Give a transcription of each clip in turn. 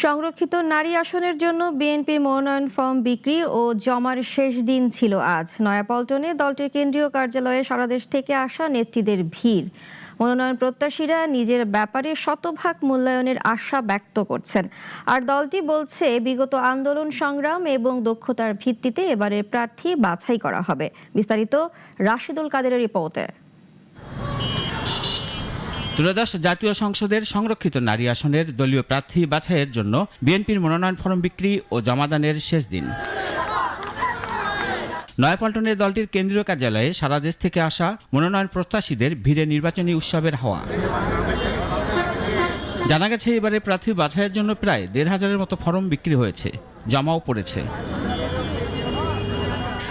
সংরক্ষিত নারী আসনের জন্য বিএনপির মনোনয়ন ফর্ম বিক্রি ও জমার শেষ দিন ছিল আজ। নয়াপল্টনে দলটির কেন্দ্রীয় কার্যালয়ে সারা দেশ থেকে আসা নেত্রীদের ভিড়। মনোনয়ন প্রত্যাশীরা নিজের ব্যাপারে শতভাগ মূল্যায়নের আশা ব্যক্ত করছেন। আর দলটি বলছে বিগত আন্দোলন সংগ্রাম এবং দক্ষতার ভিত্তিতে এবারে প্রার্থী বাছাই করা হবে। বিস্তারিত রাশিদুল কাদেরের রিপোর্টে। ত্রয়োদশ জাতীয় সংসদের সংরক্ষিত নারী আসনের দলীয় প্রার্থী বাছাইয়ের জন্য বিএনপির মনোনয়ন ফরম বিক্রি ও জমাদানের শেষ দিন। নয়াপল্টনে দলটির কেন্দ্রীয় কার্যালয়ে সারা দেশ থেকে আসা মনোনয়ন প্রত্যাশীদের ভিড়ে নির্বাচনী উৎসবের হাওয়া। জানা গেছে এবারে প্রার্থী বাছাইয়ের জন্য প্রায় ১৫০০-এর মতো ফরম বিক্রি হয়েছে, জমাও পড়েছে।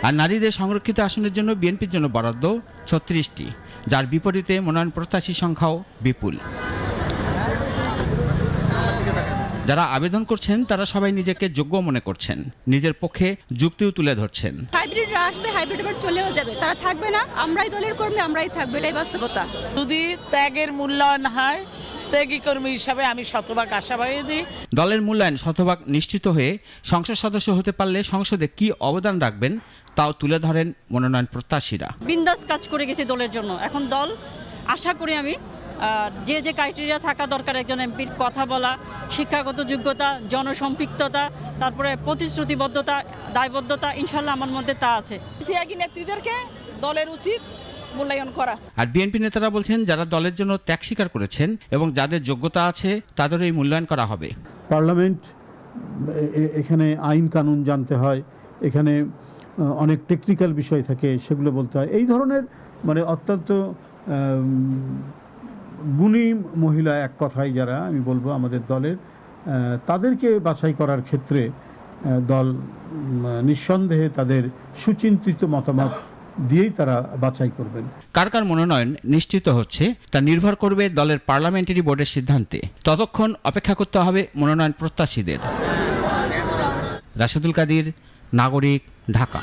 আর নারীদের সংরক্ষিত আসনের জন্য বিএনপির জন্য বরাদ্দ ৩৬টি, যার বিপরীতে মনোনয়ন প্রত্যাশী সংখ্যাও বিপুল। যারা আবেদন করছেন তারা সবাই নিজেকে যোগ্য মনে করছেন, নিজের পক্ষে যুক্তিও তুলে ধরছেন। হাইব্রিডরা আসবে, হাইব্রিড আবার চলেও যাবে, তারা থাকবে না। আমরাই দলের কর্মী, আমরাই থাকবে, এটাই বাস্তবতা। যদি ত্যাগের মূল্যায়ন হয়, ত্যাগী কর্মী হিসাবে আমি শতভাগ আশাবাদী। দলের মূল্যায়ন শতভাগ নিশ্চিত হয়ে সংসদ সদস্য হতে পারলে সংসদে কি অবদান রাখবেন তাও তুলে ধরেন মনোনয়ন প্রত্যাশীরা। বিন্দাস কাজ করে গেছে দলের জন্য। এখন দল আশা করি আমি যে যে ক্রাইটেরিয়া থাকা দরকার একজন এমপির, কথা বলা, শিক্ষাগত যোগ্যতা, জনসম্পৃক্ততা, তারপরে প্রতিশ্রুতিবদ্ধতা, দায়বদ্ধতা, ইনশাল্লাহ আমার মধ্যে তা আছে। ত্যাগী নেত্রীদেরকে দলের উচিত মূল্যায়ন করা। আর বিএনপি নেতারা বলছেন যারা দলের জন্য ত্যাগ স্বীকার করেছেন এবং যাদের যোগ্যতা আছে তাদের এই মূল্যায়ন করা হবে। পার্লামেন্ট, এখানে আইন কানুন জানতে হয়, এখানে অনেক টেকনিক্যাল বিষয় থাকে, সেগুলো বলতে হয়। এই ধরনের অত্যন্ত গুণী মহিলা, এক কথায় যারা আমি বলবো আমাদের দলের, তাদেরকে বাছাই করার ক্ষেত্রে দল নিঃসন্দেহে তাদের সুচিন্তিত মতামত দিয়েই তারা বাছাই করবেন। কার কার মনোনয়ন নিশ্চিত হচ্ছে তা নির্ভর করবে দলের পার্লামেন্টারি বোর্ডের সিদ্ধান্তে। ততক্ষণ অপেক্ষা করতে হবে মনোনয়ন প্রত্যাশীদের। রাশিদুল কাদের, নাগরিক, ঢাকা।